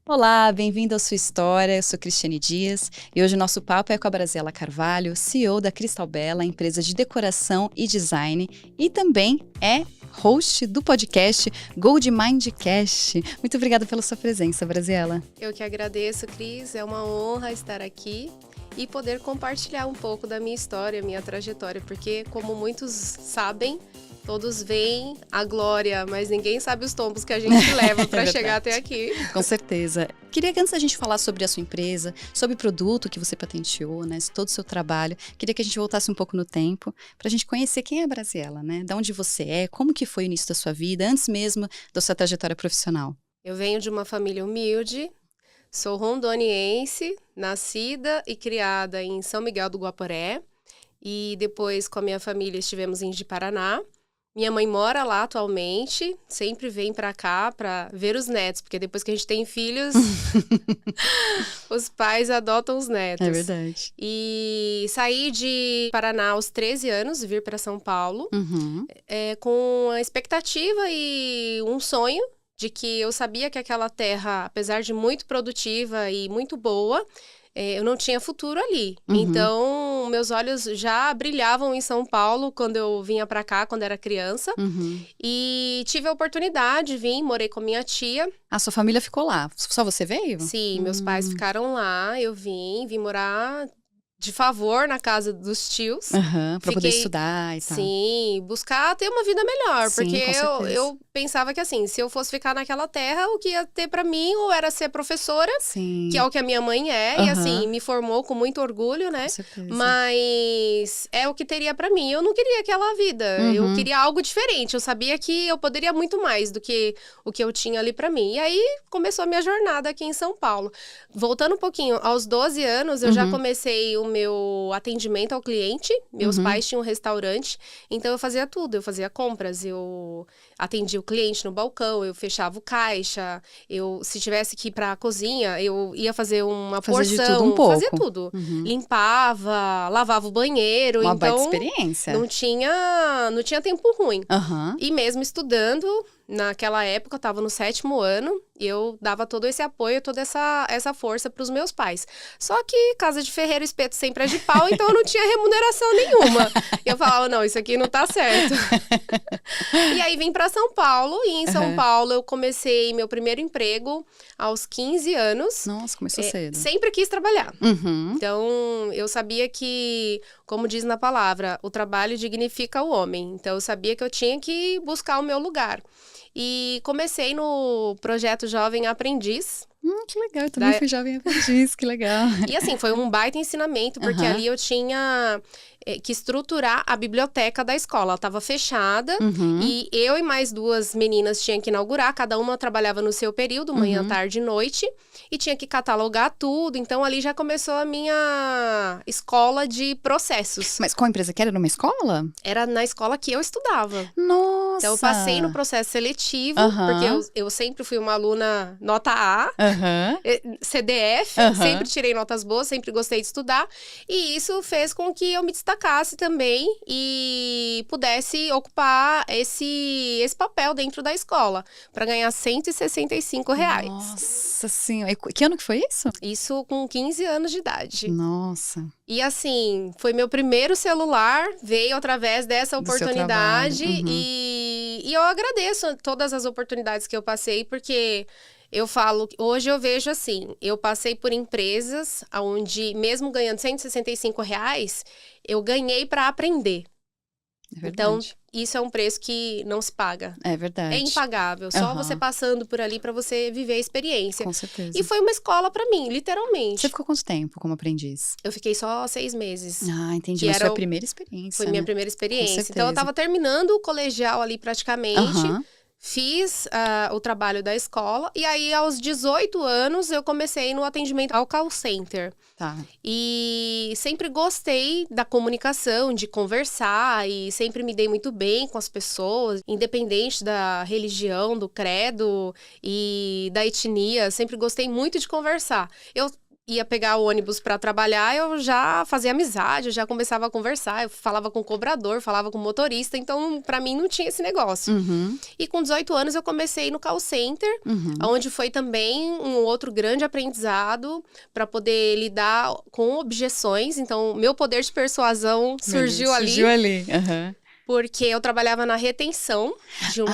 Olá, bem-vindo à sua história. Eu sou Cristiane Dias e hoje o nosso papo é com a Braziela Carvalho, CEO da Cristal Bela, empresa de decoração e design, e também é host do podcast Gold Mindcast. Muito obrigada pela sua presença, Braziela. Eu que agradeço, Cris. É uma honra estar aqui e poder compartilhar um pouco da minha história, minha trajetória, porque, como muitos sabem, todos veem a glória, mas ninguém sabe os tombos que a gente leva para chegar até aqui. Com certeza. Queria que antes da gente falar sobre a sua empresa, sobre o produto que você patenteou, né, todo o seu trabalho, queria que a gente voltasse um pouco no tempo para a gente conhecer quem é a Braziela, né? De onde você é, como que foi o início da sua vida, antes mesmo da sua trajetória profissional. Eu venho de uma família humilde, sou rondoniense, nascida e criada em São Miguel do Guaporé, e depois com a minha família estivemos em Ji-Paraná. Minha mãe mora lá atualmente, sempre vem pra cá pra ver os netos, porque depois que a gente tem filhos, os pais adotam os netos. É verdade. E saí de Paraná aos 13 anos, vir para São Paulo, com a expectativa e um sonho de que eu sabia que aquela terra, apesar de muito produtiva e muito boa, eu não tinha futuro ali. Então, meus olhos já brilhavam em São Paulo quando eu vinha pra cá, quando era criança. E tive a oportunidade, morei com minha tia. A sua família ficou lá? Só você veio? Sim, meus pais ficaram lá, eu vim morar de favor na casa dos tios. Pra poder estudar e tal. Sim, buscar ter uma vida melhor. Sim, porque com certeza. eu pensava que assim, se eu fosse ficar naquela terra, o que ia ter pra mim ou era ser professora, Sim. que é o que a minha mãe é. E assim, me formou com muito orgulho, né? Com certeza. Mas é o que teria pra mim. Eu não queria aquela vida. Eu queria algo diferente. Eu sabia que eu poderia muito mais do que o que eu tinha ali pra mim. E aí começou a minha jornada aqui em São Paulo. Voltando um pouquinho, aos 12 anos, eu já comecei o meu atendimento ao cliente. Meus pais tinham um restaurante, então eu fazia tudo. Eu fazia compras, eu atendia o cliente no balcão, eu fechava o caixa, se tivesse que ir pra cozinha, eu ia fazer uma Fazia porção. de tudo um pouco. Fazia tudo. Limpava, lavava o banheiro. Uma então, baita experiência. Não tinha tempo ruim. E mesmo estudando, naquela época, eu estava no 7º ano, e eu dava todo esse apoio, toda essa força para os meus pais. Só que casa de ferreiro, espeto sempre é de pau, então eu não tinha remuneração nenhuma. E eu falava, não, isso aqui não tá certo. E aí vim para São Paulo, e em São Paulo eu comecei meu primeiro emprego aos 15 anos. Nossa, começou cedo. Sempre quis trabalhar. Então, eu sabia que, como diz na palavra, o trabalho dignifica o homem. Então, eu sabia que eu tinha que buscar o meu lugar. E comecei no projeto Jovem Aprendiz. Que legal, eu também fui jovem aprendiz, que legal. E assim, foi um baita ensinamento, porque ali eu tinha que estruturar a biblioteca da escola. Ela estava fechada e eu e mais 2 meninas tinham que inaugurar. Cada uma trabalhava no seu período, manhã, tarde e noite. E tinha que catalogar tudo. Então, ali já começou a minha escola de processos. Mas qual empresa que era? Numa escola? Era na escola que eu estudava. Nossa! Então, eu passei no processo seletivo, porque eu sempre fui uma aluna nota A, CDF, sempre tirei notas boas, sempre gostei de estudar. E isso fez com que eu me destacasse também e pudesse ocupar esse papel dentro da escola, para ganhar R$165. Nossa senhora! E que ano que foi isso? Isso com 15 anos de idade. Nossa! E assim, foi meu primeiro celular, veio através dessa oportunidade. E eu agradeço todas as oportunidades que eu passei, porque eu falo, hoje eu vejo assim, eu passei por empresas onde, mesmo ganhando R$165, eu ganhei para aprender. É verdade. Então, isso é um preço que não se paga. É verdade. É impagável. Só você passando por ali para você viver a experiência. Com certeza. E foi uma escola para mim, literalmente. Você ficou quanto tempo como aprendiz? Eu fiquei só 6 meses. Ah, entendi. Mas foi a primeira experiência, Foi minha primeira experiência. Com então, eu tava terminando o colegial ali praticamente. Fiz o trabalho da escola. E aí, aos 18 anos, eu comecei no atendimento ao call center. Tá. E sempre gostei da comunicação, de conversar. E sempre me dei muito bem com as pessoas. Independente da religião, do credo e da etnia. Sempre gostei muito de conversar. Eu ia pegar o ônibus para trabalhar, eu já fazia amizade, eu já começava a conversar, eu falava com o cobrador, falava com o motorista, então para mim não tinha esse negócio. E com 18 anos eu comecei no call center, onde foi também um outro grande aprendizado para poder lidar com objeções. Então, meu poder de persuasão surgiu ali. Surgiu ali, Porque eu trabalhava na retenção de um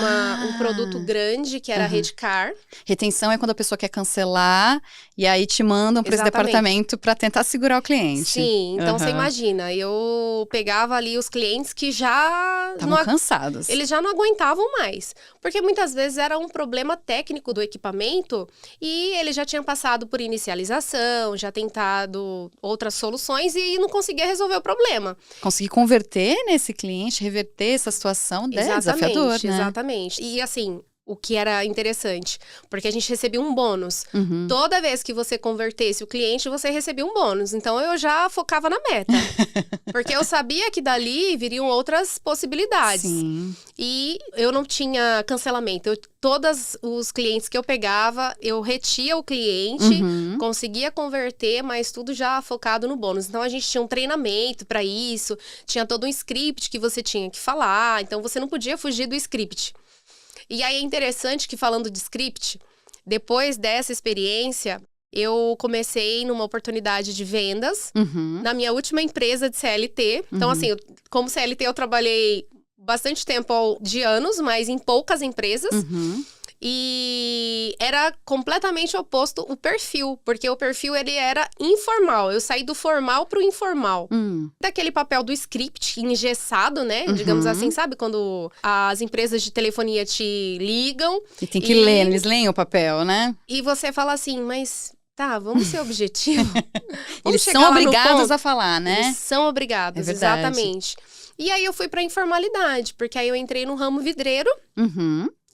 produto grande, que era a Redcar. Retenção é quando a pessoa quer cancelar e aí te mandam para esse departamento para tentar segurar o cliente. Sim, então você imagina, eu pegava ali os clientes que já... Estavam cansados. Eles já não aguentavam mais. Porque muitas vezes era um problema técnico do equipamento e ele já tinha passado por inicialização, já tentado outras soluções e não conseguia resolver o problema. Conseguir converter nesse cliente, reverter essa situação é desafiador, né? Exatamente. E assim, o que era interessante, porque a gente recebia um bônus. Toda vez que você convertesse o cliente, você recebia um bônus. Então, eu já focava na meta. Porque eu sabia que dali viriam outras possibilidades. Sim. E eu não tinha cancelamento. Todos os clientes que eu pegava, eu retia o cliente, conseguia converter, mas tudo já focado no bônus. Então, a gente tinha um treinamento para isso, tinha todo um script que você tinha que falar. Então, você não podia fugir do script. E aí é interessante que, falando de script, depois dessa experiência, eu comecei numa oportunidade de vendas na minha última empresa de CLT. Então, assim, como CLT eu trabalhei bastante tempo de anos, mas em poucas empresas. E era completamente oposto o perfil, porque o perfil ele era informal. Eu saí do formal pro informal. Daquele papel do script engessado, né? Digamos assim, sabe? Quando as empresas de telefonia te ligam. E tem que ler, eles leem o papel, né? E você fala assim, mas tá, vamos ser objetivo. Eles são obrigados a falar, né? Eles são obrigados, é verdade. Exatamente. E aí eu fui pra informalidade, porque aí eu entrei no ramo vidreiro.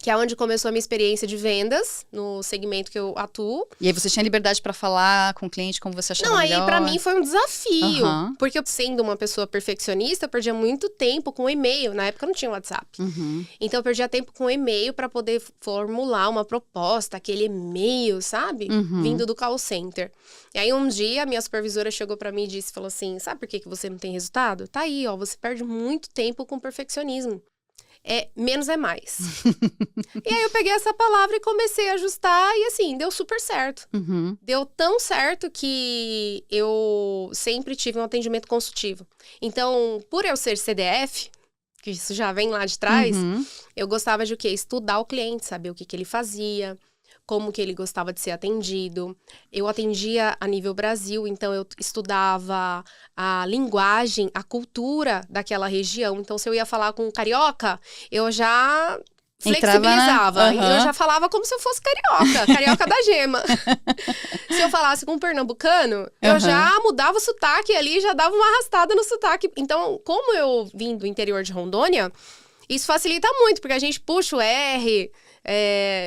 Que é onde começou a minha experiência de vendas, no segmento que eu atuo. E aí você tinha liberdade pra falar com o cliente como você achava melhor? Não, aí pra mim foi um desafio. Porque eu, sendo uma pessoa perfeccionista, eu perdia muito tempo com e-mail. Na época não tinha WhatsApp. Então eu perdia tempo com e-mail pra poder formular uma proposta, aquele e-mail, sabe? Vindo do call center. E aí um dia a minha supervisora chegou pra mim e disse, falou assim, sabe por que você não tem resultado? Tá aí, ó, você perde muito tempo com perfeccionismo. Menos é mais. E aí eu peguei essa palavra e comecei a ajustar e assim, deu super certo. Deu tão certo que eu sempre tive um atendimento consultivo. Então, por eu ser CDF, que isso já vem lá de trás, eu gostava de o quê? Estudar o cliente, saber o que ele fazia, como que ele gostava de ser atendido. Eu atendia a nível Brasil, então eu estudava a linguagem, a cultura daquela região. Então, se eu ia falar com um carioca, eu já flexibilizava. Eu já falava como se eu fosse carioca da gema. Se eu falasse com um pernambucano, eu já mudava o sotaque ali, já dava uma arrastada no sotaque. Então, como eu vim do interior de Rondônia, isso facilita muito, porque a gente puxa o R...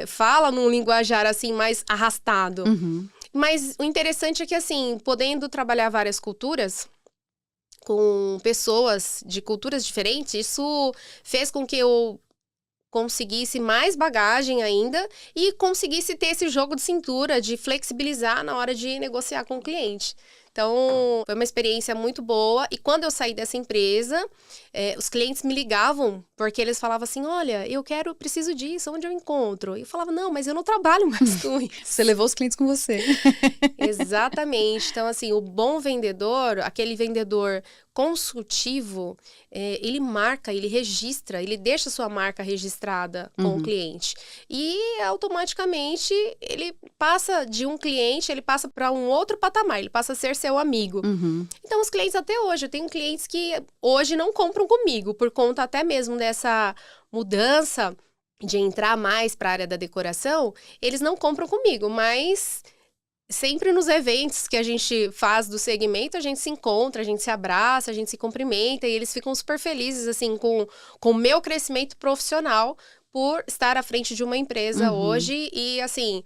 fala num linguajar, assim, mais arrastado. Mas o interessante é que, assim, podendo trabalhar várias culturas, com pessoas de culturas diferentes, isso fez com que eu conseguisse mais bagagem ainda e conseguisse ter esse jogo de cintura, de flexibilizar na hora de negociar com o cliente. Então, foi uma experiência muito boa. E quando eu saí dessa empresa, os clientes me ligavam, porque eles falavam assim, olha, preciso disso, onde eu encontro? E eu falava, não, mas eu não trabalho mais com isso. Você levou os clientes com você. Exatamente. Então, assim, o bom vendedor, aquele vendedor consultivo, ele marca, ele registra, ele deixa sua marca registrada com o cliente. E, automaticamente, ele passa de um cliente, ele passa para um outro patamar, ele passa a ser seu amigo. Então, os clientes até hoje, eu tenho clientes que hoje não compram comigo, por conta até mesmo dessa mudança de entrar mais para a área da decoração, eles não compram comigo, mas... Sempre nos eventos que a gente faz do segmento, a gente se encontra, a gente se abraça, a gente se cumprimenta e eles ficam super felizes, assim, com o meu crescimento profissional por estar à frente de uma empresa hoje e, assim,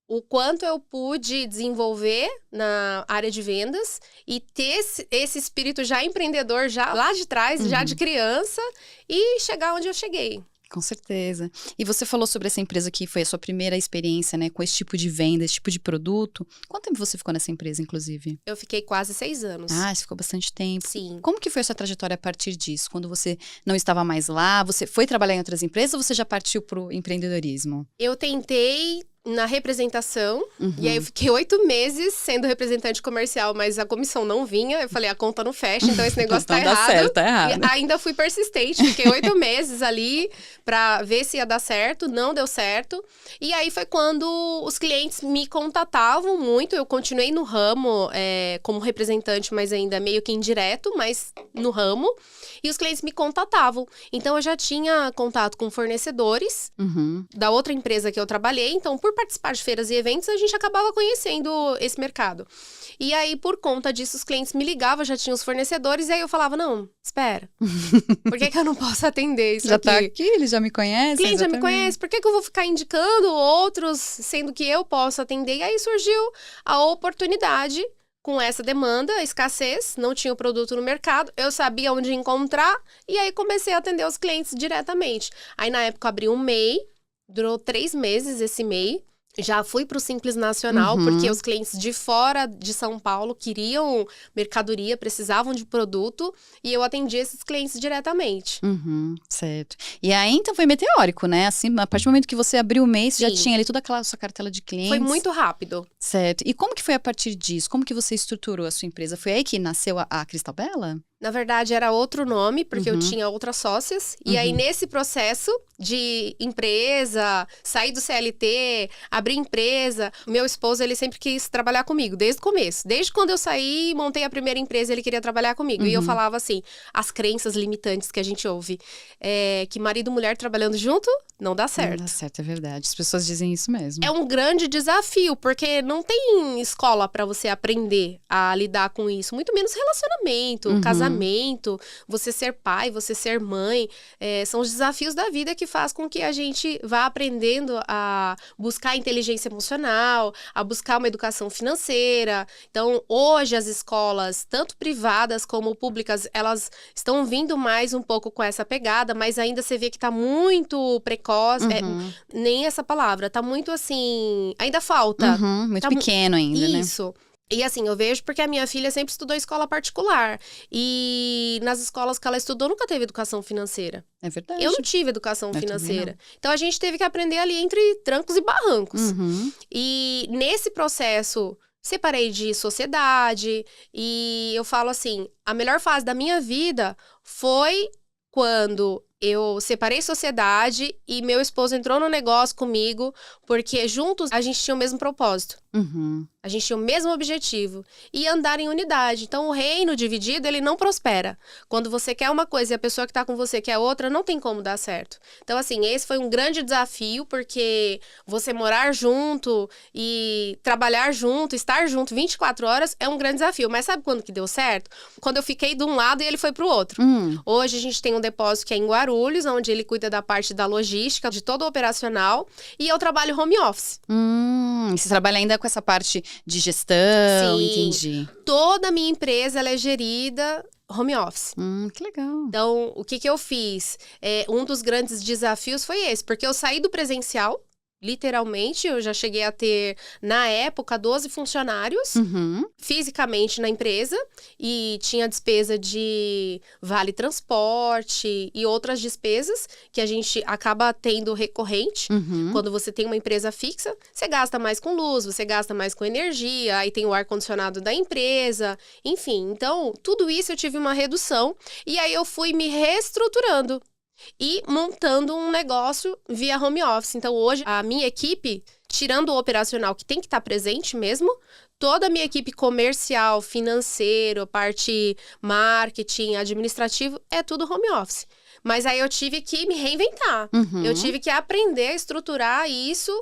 o quanto eu pude desenvolver na área de vendas e ter esse espírito já empreendedor, já lá de trás, já de criança e chegar onde eu cheguei. Com certeza. E você falou sobre essa empresa que foi a sua primeira experiência, né, com esse tipo de venda, esse tipo de produto. Quanto tempo você ficou nessa empresa, inclusive? Eu fiquei quase 6 anos. Ah, você ficou bastante tempo. Sim. Como que foi a sua trajetória a partir disso? Quando você não estava mais lá, você foi trabalhar em outras empresas ou você já partiu para o empreendedorismo? Eu tentei na representação, e aí eu fiquei 8 meses sendo representante comercial, mas a comissão não vinha. Eu falei, a conta não fecha, então esse negócio tá errado. Certo, tá errado. E ainda fui persistente, fiquei 8 meses ali pra ver se ia dar certo, não deu certo. E aí foi quando os clientes me contatavam muito, eu continuei no ramo como representante, mas ainda meio que indireto, mas no ramo. E os clientes me contatavam. Então, eu já tinha contato com fornecedores da outra empresa que eu trabalhei. Então, por participar de feiras e eventos, a gente acabava conhecendo esse mercado. E aí, por conta disso, os clientes me ligavam, já tinha os fornecedores. E aí, eu falava, não, espera. Por que eu não posso atender isso já aqui? Já tá aqui, ele já me conhece. O cliente já me conhece. Por que eu vou ficar indicando outros, sendo que eu posso atender? E aí, surgiu a oportunidade. Com essa demanda, escassez, não tinha o produto no mercado, eu sabia onde encontrar e aí comecei a atender os clientes diretamente. Aí na época eu abri um MEI, durou 3 meses esse MEI. Já fui para o Simples Nacional, porque os clientes de fora de São Paulo queriam mercadoria, precisavam de produto, e eu atendi esses clientes diretamente. Certo. E aí, então, foi meteórico, né? Assim, a partir do momento que você abriu o mês, já tinha ali toda aquela sua cartela de clientes. Foi muito rápido. Certo. E como que foi a partir disso? Como que você estruturou a sua empresa? Foi aí que nasceu a Cristal Bela? Na verdade, era outro nome, porque eu tinha outras sócias. E aí, nesse processo de empresa, sair do CLT, abrir empresa, meu esposo, ele sempre quis trabalhar comigo, desde o começo. Desde quando eu saí, montei a primeira empresa, ele queria trabalhar comigo. E eu falava assim, as crenças limitantes que a gente ouve. Que marido e mulher trabalhando junto, não dá certo. Não dá certo, é verdade. As pessoas dizem isso mesmo. É um grande desafio, porque não tem escola para você aprender a lidar com isso. Muito menos relacionamento, casamento, você ser pai, você ser mãe. São os desafios da vida que faz com que a gente vá aprendendo a buscar inteligência emocional, a buscar uma educação financeira. Então, hoje as escolas, tanto privadas como públicas, elas estão vindo mais um pouco com essa pegada, mas ainda você vê que está muito precoce. Nem essa palavra, tá muito assim, ainda falta. Muito pequeno ainda, né? Isso. E assim, eu vejo porque a minha filha sempre estudou escola particular. E nas escolas que ela estudou, nunca teve educação financeira. É verdade. Eu não tive educação financeira. Então, a gente teve que aprender ali entre trancos e barrancos. E nesse processo, separei de sociedade. E eu falo assim, a melhor fase da minha vida foi quando eu separei sociedade e meu esposo entrou no negócio comigo, porque juntos a gente tinha o mesmo propósito. A gente tinha o mesmo objetivo. E andar em unidade. Então, o reino dividido, ele não prospera. Quando você quer uma coisa e a pessoa que tá com você quer outra, não tem como dar certo. Então, assim, esse foi um grande desafio, porque você morar junto e trabalhar junto, estar junto 24 horas é um grande desafio. Mas sabe quando que deu certo? Quando eu fiquei de um lado e ele foi pro outro. Hoje, a gente tem um depósito que é em Guarulhos, onde ele cuida da parte da logística, de todo o operacional. E eu trabalho home office. Você trabalha ainda com essa parte de gestão, Sim. entendi. Toda a minha empresa, ela é gerida home office. Que legal. Então, o que eu fiz? Um dos grandes desafios foi esse, porque eu saí do presencial, literalmente, eu já cheguei a ter, na época, 12 funcionários, fisicamente na empresa, e tinha despesa de vale transporte e outras despesas que a gente acaba tendo recorrente. Quando você tem uma empresa fixa, você gasta mais com luz, você gasta mais com energia, aí tem o ar-condicionado da empresa, enfim. Então, tudo isso eu tive uma redução, e aí eu fui me reestruturando e montando um negócio via home office. Então, hoje, a minha equipe, tirando o operacional, que tem que estar presente mesmo, toda a minha equipe comercial, financeiro, parte marketing, administrativo, é tudo home office. Mas aí eu tive que me reinventar. Eu tive que aprender a estruturar isso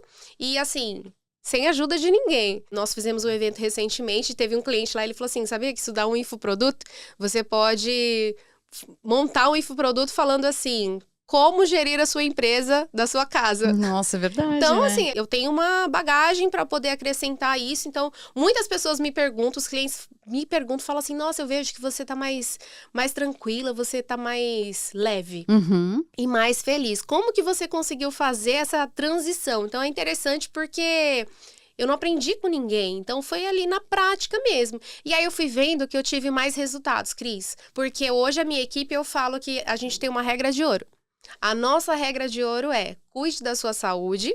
e, assim, sem ajuda de ninguém. Nós fizemos um evento recentemente, teve um cliente lá, ele falou assim, sabia que isso dá um infoproduto? Você pode montar um infoproduto falando assim, como gerir a sua empresa da sua casa. Nossa, é verdade. Então, né? assim, eu tenho uma bagagem para poder acrescentar isso. Então, muitas pessoas me perguntam, os clientes me perguntam, falam assim, nossa, eu vejo que você tá mais tranquila, você tá mais leve e mais feliz. Como que você conseguiu fazer essa transição? Então, é interessante porque eu não aprendi com ninguém, então foi ali na prática mesmo. E aí eu fui vendo que eu tive mais resultados, Cris. Porque hoje a minha equipe, eu falo que a gente tem uma regra de ouro. A nossa regra de ouro é: cuide da sua saúde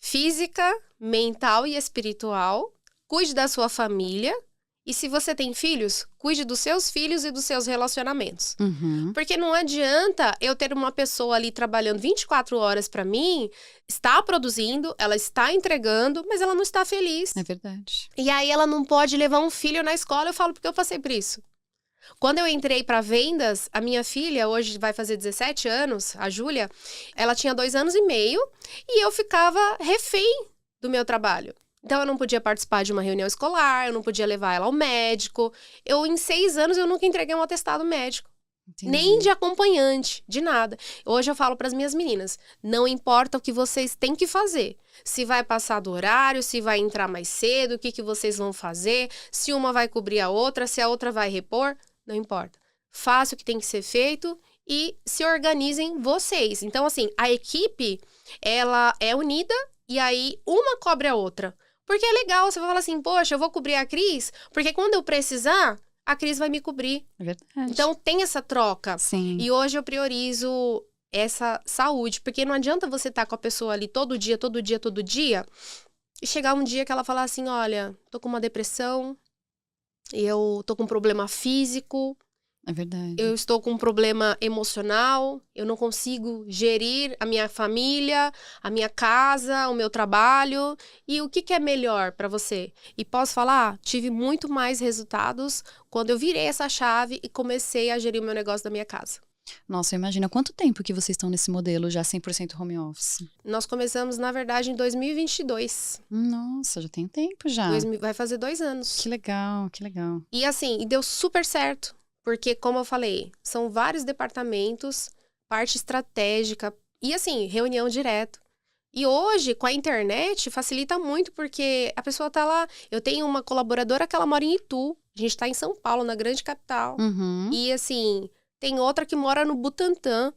física, mental e espiritual, cuide da sua família, e se você tem filhos, cuide dos seus filhos e dos seus relacionamentos. Porque não adianta eu ter uma pessoa ali trabalhando 24 horas para mim, está produzindo, ela está entregando, mas ela não está feliz. É verdade. E aí ela não pode levar um filho na escola, eu falo porque eu passei por isso. Quando eu entrei para vendas, a minha filha, hoje vai fazer 17 anos, a Júlia, ela tinha 2 anos e meio e eu ficava refém do meu trabalho. Então, eu não podia participar de uma reunião escolar, eu não podia levar ela ao médico. Em 6 anos, eu nunca entreguei um atestado médico. Entendi. Nem de acompanhante, de nada. Hoje eu falo para as minhas meninas, não importa o que vocês têm que fazer. Se vai passar do horário, se vai entrar mais cedo, o que vocês vão fazer, se uma vai cobrir a outra, se a outra vai repor. Não importa. Faça o que tem que ser feito e se organizem vocês. Então, assim, a equipe, ela é unida e aí uma cobre a outra. Porque é legal, você vai falar assim, poxa, eu vou cobrir a Cris, porque quando eu precisar, a Cris vai me cobrir. É verdade. Então, tem essa troca. Sim. E hoje eu priorizo essa saúde, porque não adianta você estar com a pessoa ali todo dia, e chegar um dia que ela falar assim, olha, tô com uma depressão, eu tô com um problema físico, É verdade. eu estou com um problema emocional, eu não consigo gerir a minha família, a minha casa, o meu trabalho. E o que é melhor para você? E posso falar, tive muito mais resultados quando eu virei essa chave e comecei a gerir o meu negócio da minha casa. Nossa, imagina quanto tempo que vocês estão nesse modelo já 100% home office? Nós começamos, na verdade, em 2022. Nossa, já tem tempo já. Vai fazer 2 anos. Que legal, que legal. E assim, e deu super certo. Porque, como eu falei, são vários departamentos, parte estratégica e, assim, reunião direto. E hoje, com a internet, facilita muito porque a pessoa tá lá. Eu tenho uma colaboradora que ela mora em Itu. A gente tá em São Paulo, na grande capital. E, assim, tem outra que mora no Butantã.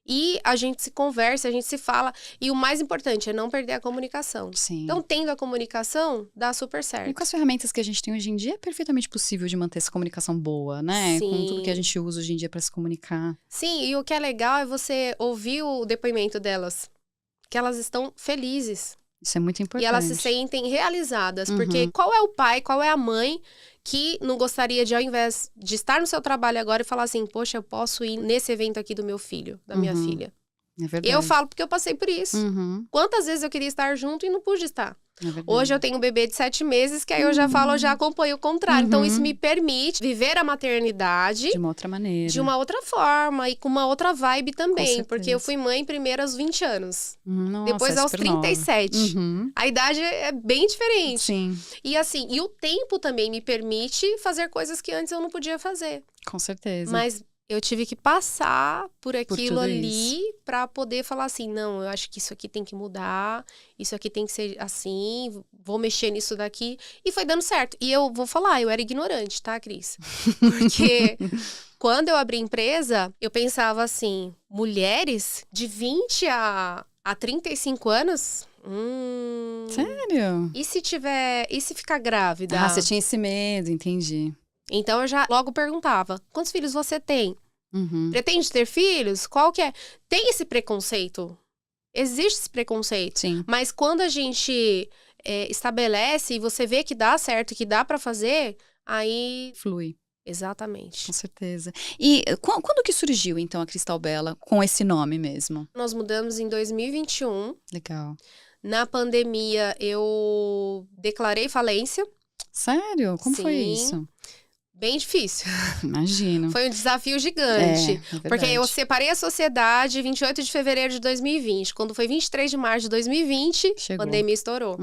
E a gente se conversa, a gente se fala. E o mais importante é não perder a comunicação. Sim. Então, tendo a comunicação, dá super certo. E com as ferramentas que a gente tem hoje em dia, é perfeitamente possível de manter essa comunicação boa, né? Sim. Com tudo que a gente usa hoje em dia para se comunicar. Sim, e o que é legal é você ouvir o depoimento delas. Que elas estão felizes. Isso é muito importante. E elas se sentem realizadas. Porque qual é o pai, qual é a mãe que não gostaria de, ao invés de estar no seu trabalho agora e falar assim, poxa, eu posso ir nesse evento aqui do meu filho, da minha filha. É verdade. Eu falo porque eu passei por isso. Quantas vezes eu queria estar junto e não pude estar. Hoje eu tenho um bebê de 7 meses, que aí eu já falo, eu já acompanho o contrário. Então isso me permite viver a maternidade de uma outra maneira. De uma outra forma e com uma outra vibe também. Com porque eu fui mãe primeiro aos 20 anos. Nossa, depois aos 37. A idade é bem diferente. Sim. E assim, e o tempo também me permite fazer coisas que antes eu não podia fazer. Com certeza. Mas eu tive que passar por aquilo ali isso. pra poder falar assim, não, eu acho que isso aqui tem que mudar, isso aqui tem que ser assim, vou mexer nisso daqui. E foi dando certo. E eu vou falar, eu era ignorante, tá, Cris? Porque quando eu abri a empresa, eu pensava assim, mulheres de 20 a 35 anos... Sério? E se ficar grávida? Ah, você tinha esse medo, entendi. Então eu já logo perguntava, quantos filhos você tem? Pretende ter filhos? Qual que é? Tem esse preconceito? Existe esse preconceito. Sim. Mas quando a gente estabelece e você vê que dá certo, que dá pra fazer, aí... Flui. Exatamente. Com certeza. E quando que surgiu, então, a Cristal Bela com esse nome mesmo? Nós mudamos em 2021. Legal. Na pandemia, eu declarei falência. Sério? Como foi isso? Bem difícil. Imagino. Foi um desafio gigante. É porque eu separei a sociedade 28 de fevereiro de 2020. Quando foi 23 de março de 2020, a pandemia estourou.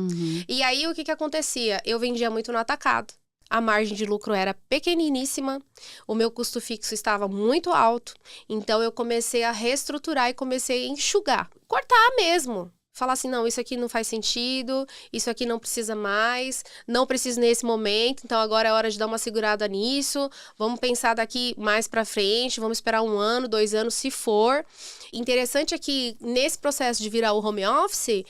E aí, o que acontecia? Eu vendia muito no atacado. a margem de lucro era pequeniníssima, o meu custo fixo estava muito alto, então eu comecei a reestruturar e comecei a enxugar, cortar mesmo. Falar assim, não, isso aqui não faz sentido, isso aqui não precisa mais, não preciso nesse momento, então agora é hora de dar uma segurada nisso, vamos pensar daqui mais pra frente, vamos esperar 1 ano, 2 anos, se for. Interessante é que nesse processo de virar o home office,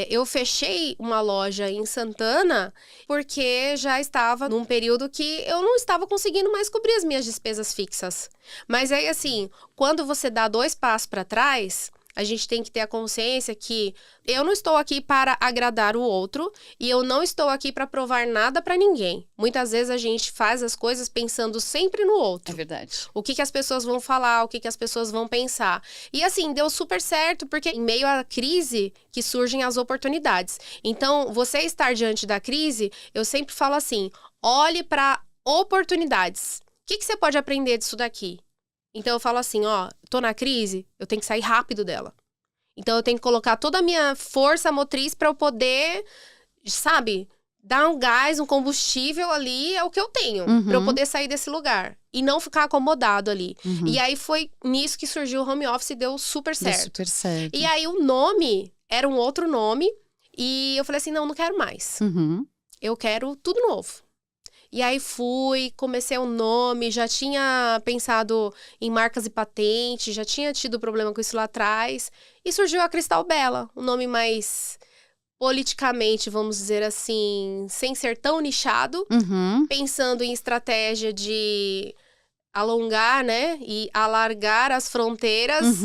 eu fechei uma loja em Santana, porque já estava num período que eu não estava conseguindo mais cobrir as minhas despesas fixas. Mas aí, assim, quando você dá 2 passos para trás, a gente tem que ter a consciência que eu não estou aqui para agradar o outro e eu não estou aqui para provar nada para ninguém. Muitas vezes a gente faz as coisas pensando sempre no outro. É verdade. O que as pessoas vão falar, o que as pessoas vão pensar. E assim, deu super certo, porque em meio à crise que surgem as oportunidades. Então, você estar diante da crise, eu sempre falo assim, olhe para oportunidades. O que você pode aprender disso daqui? Então, eu falo assim, ó, tô na crise, eu tenho que sair rápido dela. Então, eu tenho que colocar toda a minha força motriz para eu poder, sabe, dar um gás, um combustível ali, é o que eu tenho, para eu poder sair desse lugar. E não ficar acomodado ali. E aí, foi nisso que surgiu o home office e deu super certo. Deu super certo. E aí, o nome era um outro nome. E eu falei assim, não quero mais. Eu quero tudo novo. E aí comecei o nome, já tinha pensado em marcas e patentes, já tinha tido problema com isso lá atrás. E surgiu a Cristal Bela, um nome mais politicamente, vamos dizer assim, sem ser tão nichado. Pensando em estratégia de alongar, né, e alargar as fronteiras.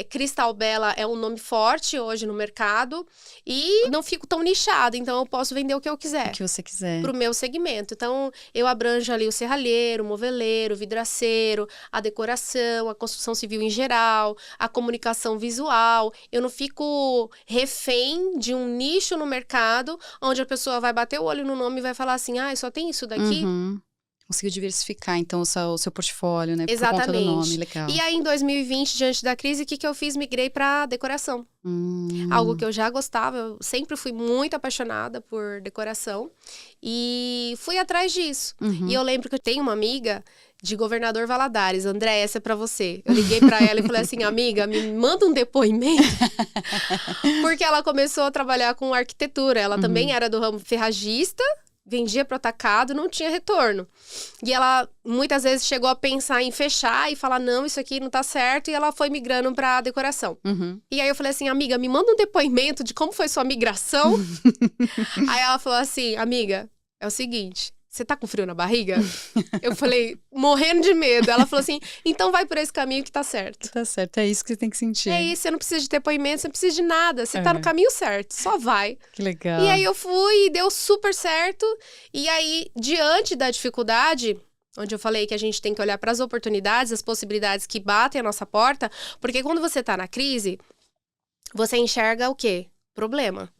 Cristal Bela é um nome forte hoje no mercado e não fico tão nichado, então eu posso vender o que eu quiser. O que você quiser. Pro meu segmento. Então, eu abranjo ali o serralheiro, o moveleiro, o vidraceiro, a decoração, a construção civil em geral, a comunicação visual. Eu não fico refém de um nicho no mercado, onde a pessoa vai bater o olho no nome e vai falar assim, só tem isso daqui? Conseguiu diversificar, então, o seu portfólio, né? Exatamente. Por conta do nome, legal. E aí, em 2020, diante da crise, o que eu fiz? Migrei para decoração. Algo que eu já gostava, eu sempre fui muito apaixonada por decoração. E fui atrás disso. E eu lembro que eu tenho uma amiga de Governador Valadares. André, essa é pra você. Eu liguei pra ela e falei assim, amiga, me manda um depoimento. Porque ela começou a trabalhar com arquitetura. Ela também era do ramo ferragista. Vendia pro atacado, não tinha retorno. E ela, muitas vezes, chegou a pensar em fechar e falar, não, isso aqui não tá certo. E ela foi migrando pra decoração. E aí eu falei assim, amiga, me manda um depoimento de como foi sua migração. Aí ela falou assim, amiga, é o seguinte, você tá com frio na barriga? Eu falei, morrendo de medo. Ela falou assim, então vai por esse caminho que tá certo. Tá certo, é isso que você tem que sentir. É isso, você não precisa de depoimento, você não precisa de nada. Você tá no caminho certo, só vai. Que legal. E aí eu fui e deu super certo. E aí, diante da dificuldade, onde eu falei que a gente tem que olhar para as oportunidades, as possibilidades que batem a nossa porta, porque quando você tá na crise, você enxerga o quê? Problema.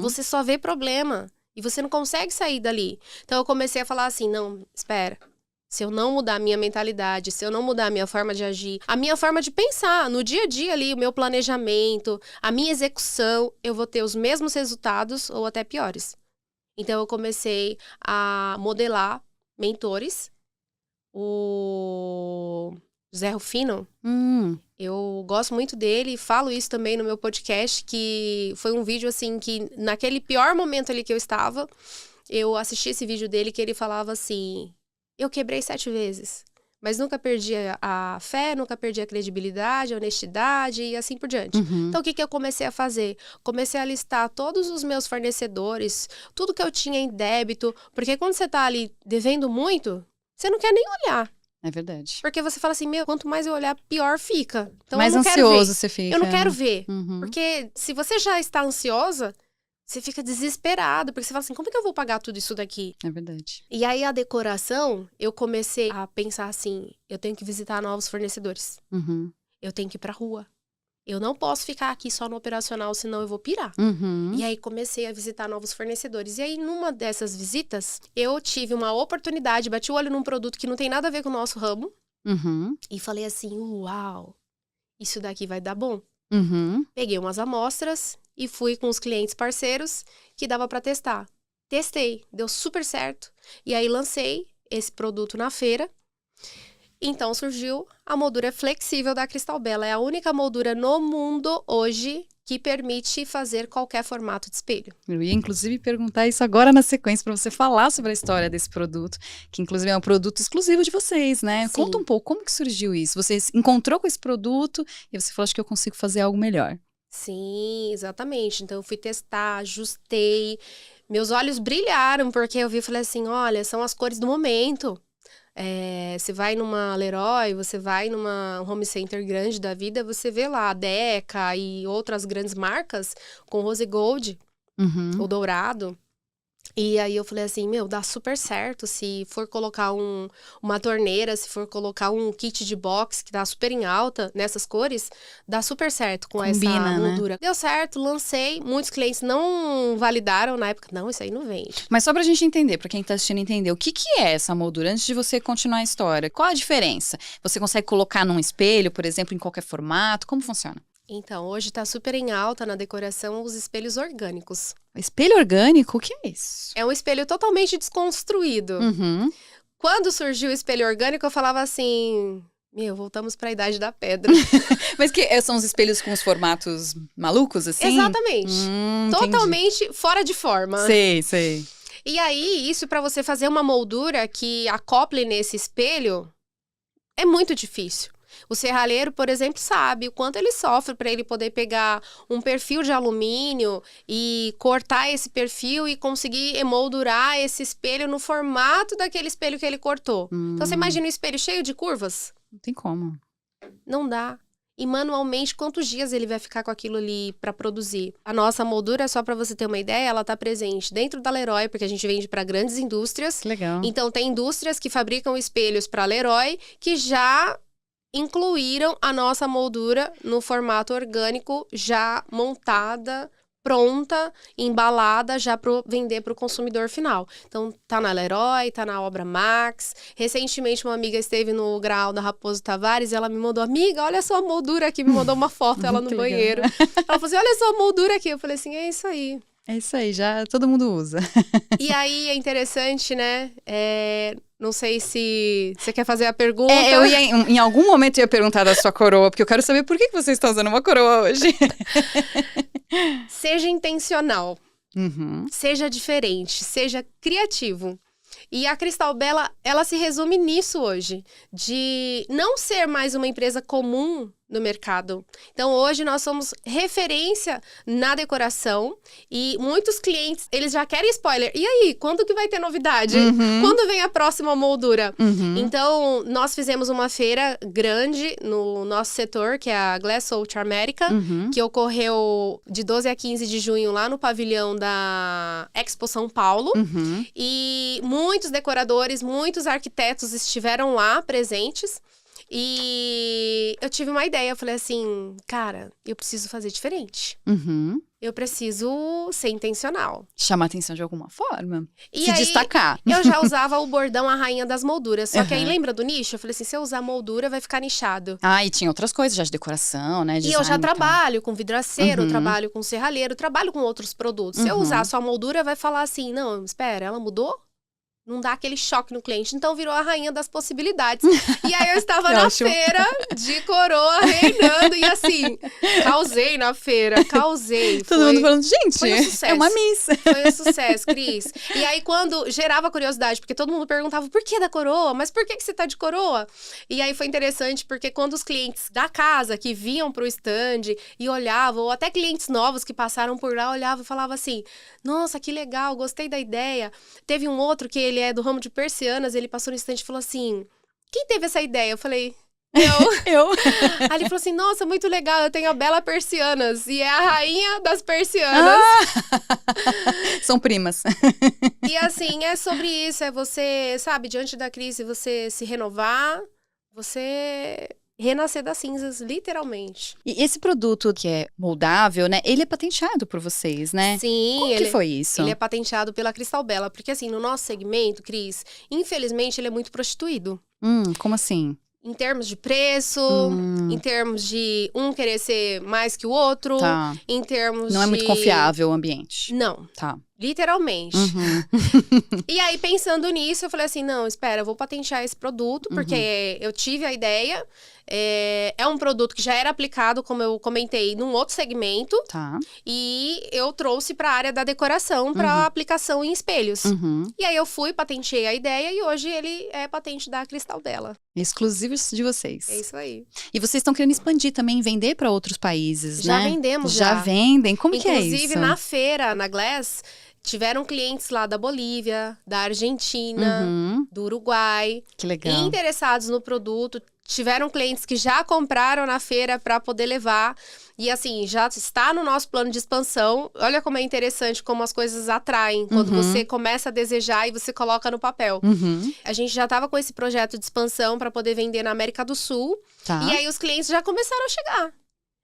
Você só vê problema. E você não consegue sair dali. Então, eu comecei a falar assim, não, espera. Se eu não mudar a minha mentalidade, se eu não mudar a minha forma de agir, a minha forma de pensar, no dia a dia ali, o meu planejamento, a minha execução, eu vou ter os mesmos resultados ou até piores. Então, eu comecei a modelar mentores. O Zé Rufino, eu gosto muito dele, falo isso também no meu podcast, que foi um vídeo assim que naquele pior momento ali que eu estava, eu assisti esse vídeo dele que ele falava assim, eu quebrei 7 vezes, mas nunca perdi a fé, nunca perdi a credibilidade, a honestidade e assim por diante. Então o que eu comecei a fazer? Comecei a listar todos os meus fornecedores, tudo que eu tinha em débito, porque quando você tá ali devendo muito, você não quer nem olhar. É verdade. Porque você fala assim, quanto mais eu olhar, pior fica. Então, mais eu não ansioso quero ver. você fica. Eu não quero ver. Porque se você já está ansiosa, você fica desesperado. Porque você fala assim, como é que eu vou pagar tudo isso daqui? É verdade. E aí, a decoração, eu comecei a pensar assim, eu tenho que visitar novos fornecedores. Eu tenho que ir pra rua. Eu não posso ficar aqui só no operacional, senão eu vou pirar. E aí, comecei a visitar novos fornecedores. E aí, numa dessas visitas, eu tive uma oportunidade, bati o olho num produto que não tem nada a ver com o nosso ramo. E falei assim, uau, isso daqui vai dar bom. Peguei umas amostras e fui com os clientes parceiros que dava pra testar. Testei, deu super certo. E aí lancei esse produto na feira. Então surgiu a moldura flexível da Cristal Bela. É a única moldura no mundo hoje que permite fazer qualquer formato de espelho. Eu ia, inclusive, perguntar isso agora na sequência, para você falar sobre a história desse produto, que, inclusive, é um produto exclusivo de vocês, né? Sim. Conta um pouco, como que surgiu isso? Você se encontrou com esse produto e você falou, acho que eu consigo fazer algo melhor. Sim, exatamente. Então eu fui testar, ajustei. Meus olhos brilharam, porque eu vi e falei assim, olha, são as cores do momento. Você vai numa Leroy, você vai numa home center grande da vida, você vê lá a Deca e outras grandes marcas com rose gold, ou dourado. E aí eu falei assim, dá super certo se for colocar uma torneira, se for colocar um kit de box que dá super em alta nessas cores, dá super certo com essa moldura. Né? Deu certo, lancei, muitos clientes não validaram na época, não, isso aí não vende. Mas só pra gente entender, pra quem tá assistindo entender, o que é essa moldura? Antes de você continuar a história, qual a diferença? Você consegue colocar num espelho, por exemplo, em qualquer formato? Como funciona? Então, hoje tá super em alta na decoração os espelhos orgânicos. Espelho orgânico? O que é isso? É um espelho totalmente desconstruído. Quando surgiu o espelho orgânico, eu falava assim, voltamos pra Idade da Pedra. Mas que são os espelhos com os formatos malucos, assim? Exatamente. Totalmente entendi. Fora de forma. Sei. E aí, isso pra você fazer uma moldura que acople nesse espelho, é muito difícil. O serralheiro, por exemplo, sabe o quanto ele sofre para ele poder pegar um perfil de alumínio e cortar esse perfil e conseguir emoldurar esse espelho no formato daquele espelho que ele cortou. Então, você imagina um espelho cheio de curvas? Não tem como. Não dá. E manualmente, quantos dias ele vai ficar com aquilo ali para produzir? A nossa moldura, só para você ter uma ideia, ela tá presente dentro da Leroy, porque a gente vende para grandes indústrias. Legal. Então, tem indústrias que fabricam espelhos para Leroy que já incluíram a nossa moldura no formato orgânico, já montada, pronta, embalada, já para vender para o consumidor final. Então, tá na Leroy, tá na Obra Max. Recentemente, uma amiga esteve no Graal da Raposo Tavares e ela me mandou, amiga, olha só a moldura aqui, me mandou uma foto, ela no banheiro. Ela falou assim, olha só a moldura aqui. Eu falei assim, é isso aí. É isso aí, já todo mundo usa. E aí, é interessante, né? Não sei se você quer fazer a pergunta. Em algum momento eu ia perguntar da sua coroa, porque eu quero saber por que você está usando uma coroa hoje. Seja intencional, seja diferente, seja criativo. E a Cristal Bela, ela se resume nisso hoje, de não ser mais uma empresa comum no mercado. Então, hoje nós somos referência na decoração e muitos clientes, eles já querem spoiler. E aí, quando que vai ter novidade? Quando vem a próxima moldura? Então, nós fizemos uma feira grande no nosso setor, que é a Glass Ultra America, que ocorreu de 12 a 15 de junho lá no pavilhão da Expo São Paulo. E muitos decoradores, muitos arquitetos estiveram lá presentes. E eu tive uma ideia, eu falei assim, cara, eu preciso fazer diferente. Eu preciso ser intencional. Chamar atenção de alguma forma. E se aí, destacar. Eu já usava o bordão A Rainha das Molduras. Só que aí, lembra do nicho? Eu falei assim, se eu usar moldura, vai ficar nichado. Ah, e tinha outras coisas já de decoração, né? E eu já trabalho com vidraceiro, trabalho com serralheiro, trabalho com outros produtos. Se eu usar só a moldura, vai falar assim, não, espera, ela mudou? Não dá aquele choque no cliente. Então, virou a rainha das possibilidades. E aí, eu estava na feira de coroa reinando. E assim, causei na feira. Todo mundo falando, gente, foi um sucesso. É uma miss. Foi um sucesso, Cris. E aí, quando gerava curiosidade, porque todo mundo perguntava, por que da coroa? Mas por que você tá de coroa? E aí, foi interessante, porque quando os clientes da casa, que vinham pro stand e olhavam, ou até clientes novos que passaram por lá, olhavam e falavam assim, nossa, que legal, gostei da ideia. Teve um outro que ele é do ramo de persianas, ele passou no estande e falou assim, quem teve essa ideia? Eu falei, eu. Aí ele falou assim, nossa, muito legal, eu tenho a Bela Persianas, e é a rainha das persianas. São primas. E assim, é sobre isso, é você, sabe, diante da crise, você se renovar, você renascer das cinzas, literalmente. E esse produto que é moldável, né? Ele é patenteado por vocês, né? Sim. Como que foi isso? Ele é patenteado pela Cristal Bela. Porque assim, no nosso segmento, Cris, infelizmente ele é muito prostituído. Como assim? Em termos de preço, em termos de um querer ser mais que o outro, Tá. em termos Não é muito confiável o ambiente. Não. Tá. Literalmente. E aí, pensando nisso, eu falei assim, não, espera, eu vou patentear esse produto, porque eu tive a ideia. É um produto que já era aplicado, como eu comentei, num outro segmento. Tá. E eu trouxe para a área da decoração, para aplicação em espelhos. E aí eu fui, patenteei a ideia e hoje ele é patente da Cristal Bela. Exclusivo de vocês. É isso aí. E vocês estão querendo expandir também, vender para outros países, Já né? vendemos, Já vendem? Como que é isso? Inclusive, na feira, na Glass, tiveram clientes lá da Bolívia, da Argentina, do Uruguai. Que legal. Interessados no produto. Tiveram clientes que já compraram na feira para poder levar. E assim, já está no nosso plano de expansão. Olha como é interessante como as coisas atraem. Quando você começa a desejar e você coloca no papel. A gente já estava com esse projeto de expansão para poder vender na América do Sul. Tá. E aí os clientes já começaram a chegar.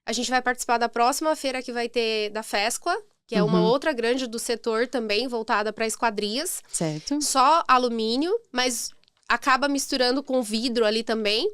A gente vai participar da próxima feira que vai ter da Fesqua, que é uma outra grande do setor também, voltada para esquadrias. Certo. Só alumínio, mas acaba misturando com vidro ali também.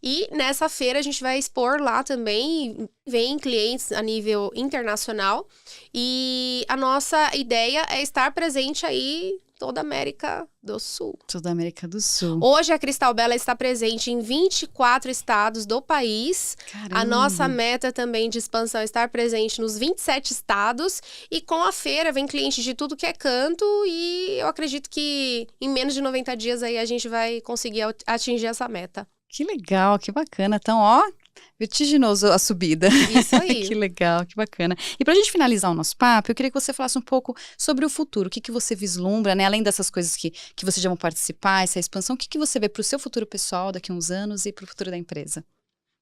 E nessa feira a gente vai expor lá também, vem clientes a nível internacional. E a nossa ideia é estar presente aí toda a América do Sul. Toda a América do Sul. Hoje a Cristal Bela está presente em 24 estados do país. Caramba. A nossa meta também de expansão é estar presente nos 27 estados. E com a feira vem clientes de tudo que é canto. E eu acredito que em menos de 90 dias aí a gente vai conseguir atingir essa meta. Que legal, que bacana. Então, ó, vertiginoso a subida. Isso aí. Que legal, que bacana. E pra gente finalizar o nosso papo, eu queria que você falasse um pouco sobre o futuro. O que que você vislumbra, né? Além dessas coisas que você já vão participar, essa expansão, o que que você vê pro seu futuro pessoal daqui a uns anos e pro futuro da empresa?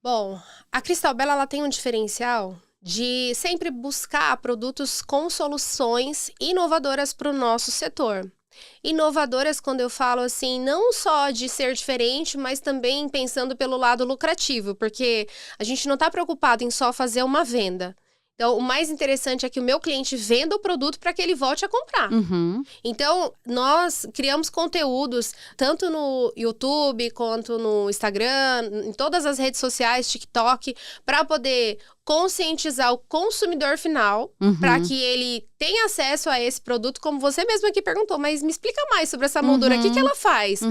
Bom, a Cristal Bela, ela tem um diferencial de sempre buscar produtos com soluções inovadoras para o nosso setor. Inovadoras, quando eu falo assim, não só de ser diferente, mas também pensando pelo lado lucrativo, porque a gente não está preocupado em só fazer uma venda. Então, o mais interessante é que o meu cliente venda o produto para que ele volte a comprar. Então, nós criamos conteúdos, tanto no YouTube, quanto no Instagram, em todas as redes sociais, TikTok, para poder conscientizar o consumidor final, para que ele tenha acesso a esse produto, como você mesmo aqui perguntou, mas me explica mais sobre essa moldura, o que ela faz?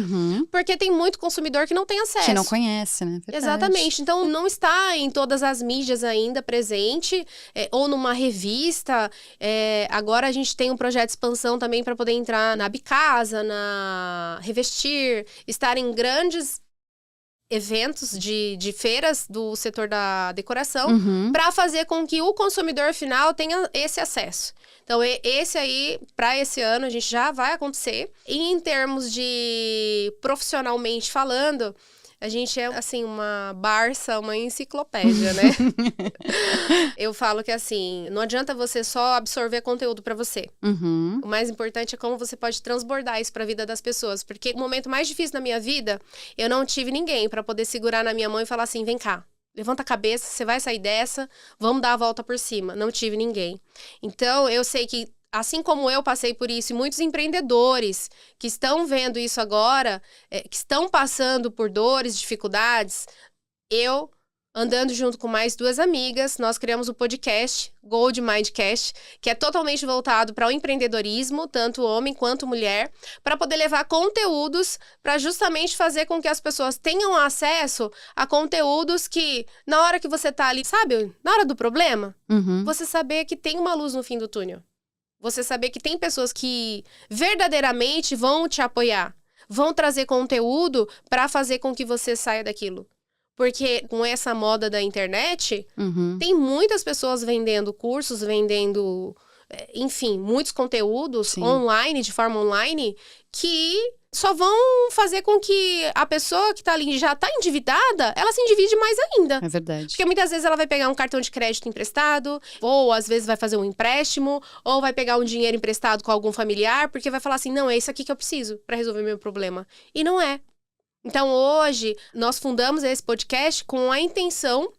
Porque tem muito consumidor que não tem acesso. Que não conhece, né? Verdade. Exatamente. Então, não está em todas as mídias ainda presente, ou numa revista. Agora a gente tem um projeto de expansão também para poder entrar na Bicasa, na Revestir, estar em grandes eventos de feiras do setor da decoração, para fazer com que o consumidor final tenha esse acesso. Então, esse aí, para esse ano, a gente já vai acontecer. E em termos de profissionalmente falando, a gente é, assim, uma Barça, uma enciclopédia, né? Eu falo que, assim, não adianta você só absorver conteúdo para você. O mais importante é como você pode transbordar isso para a vida das pessoas. Porque o momento mais difícil da minha vida, eu não tive ninguém para poder segurar na minha mão e falar assim, vem cá, levanta a cabeça, você vai sair dessa, vamos dar a volta por cima. Não tive ninguém. Então, eu sei que, assim como eu passei por isso, e muitos empreendedores que estão vendo isso agora, que estão passando por dores, dificuldades, eu, andando junto com mais 2 amigas, nós criamos o podcast, Gold Mindcast, que é totalmente voltado para o empreendedorismo, tanto homem quanto mulher, para poder levar conteúdos para justamente fazer com que as pessoas tenham acesso a conteúdos que, na hora que você tá ali, sabe, na hora do problema, você saber que tem uma luz no fim do túnel. Você saber que tem pessoas que verdadeiramente vão te apoiar, vão trazer conteúdo para fazer com que você saia daquilo. Porque com essa moda da internet, tem muitas pessoas vendendo cursos, vendendo, enfim, muitos conteúdos online, de forma online, que só vão fazer com que a pessoa que tá ali já tá endividada, ela se endivide mais ainda. É verdade. Porque muitas vezes ela vai pegar um cartão de crédito emprestado, ou às vezes vai fazer um empréstimo, ou vai pegar um dinheiro emprestado com algum familiar, porque vai falar assim, não, é isso aqui que eu preciso para resolver meu problema. E não é. Então, hoje, nós fundamos esse podcast com a intenção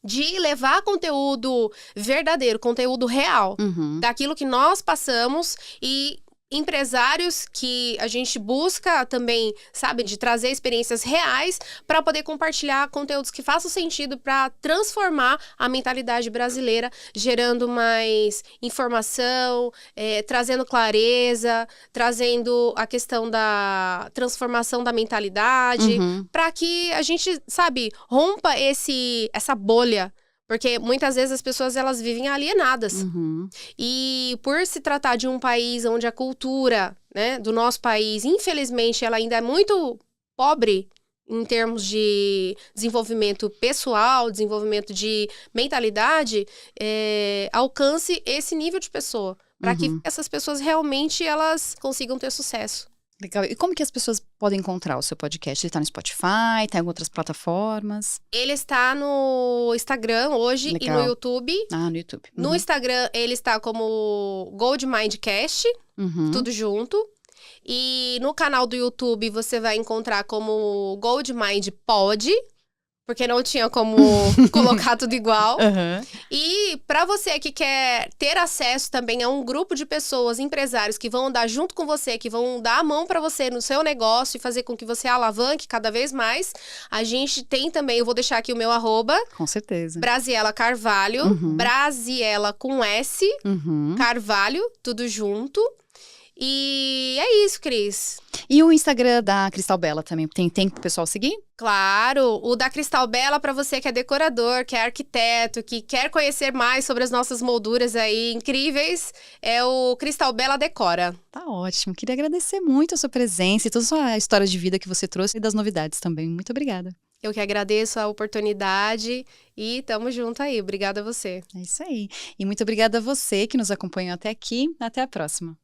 de levar conteúdo verdadeiro, conteúdo real, daquilo que nós passamos e empresários que a gente busca também, sabe, de trazer experiências reais para poder compartilhar conteúdos que façam sentido para transformar a mentalidade brasileira, gerando mais informação, trazendo clareza, trazendo a questão da transformação da mentalidade, para que a gente, sabe, rompa essa bolha. Porque muitas vezes as pessoas, elas vivem alienadas. E por se tratar de um país onde a cultura, né, do nosso país, infelizmente, ela ainda é muito pobre em termos de desenvolvimento pessoal, desenvolvimento de mentalidade, alcance esse nível de pessoa. Para que essas pessoas realmente, elas consigam ter sucesso. Legal. E como que as pessoas podem encontrar o seu podcast? Ele tá no Spotify, tá em outras plataformas? Ele está no Instagram hoje. Legal. E no YouTube. Ah, no YouTube. No Instagram, ele está como Gold Mindcast, tudo junto. E no canal do YouTube, você vai encontrar como Gold Mind Pod, porque não tinha como colocar tudo igual. E para você que quer ter acesso também a um grupo de pessoas, empresários, que vão andar junto com você, que vão dar a mão para você no seu negócio e fazer com que você alavanque cada vez mais, a gente tem também, eu vou deixar aqui o meu @. Com certeza. Brasiela Carvalho, Brasiela com S, Carvalho, tudo junto. E é isso, Cris. E o Instagram da Cristal Bela também, tem pro pessoal seguir? Claro, o da Cristal Bela, para você que é decorador, que é arquiteto, que quer conhecer mais sobre as nossas molduras aí incríveis, é o Cristal Bela Decora. Tá ótimo, queria agradecer muito a sua presença e toda a sua história de vida que você trouxe e das novidades também. Muito obrigada. Eu que agradeço a oportunidade e tamo junto aí. Obrigada a você. É isso aí. E muito obrigada a você que nos acompanhou até aqui. Até a próxima.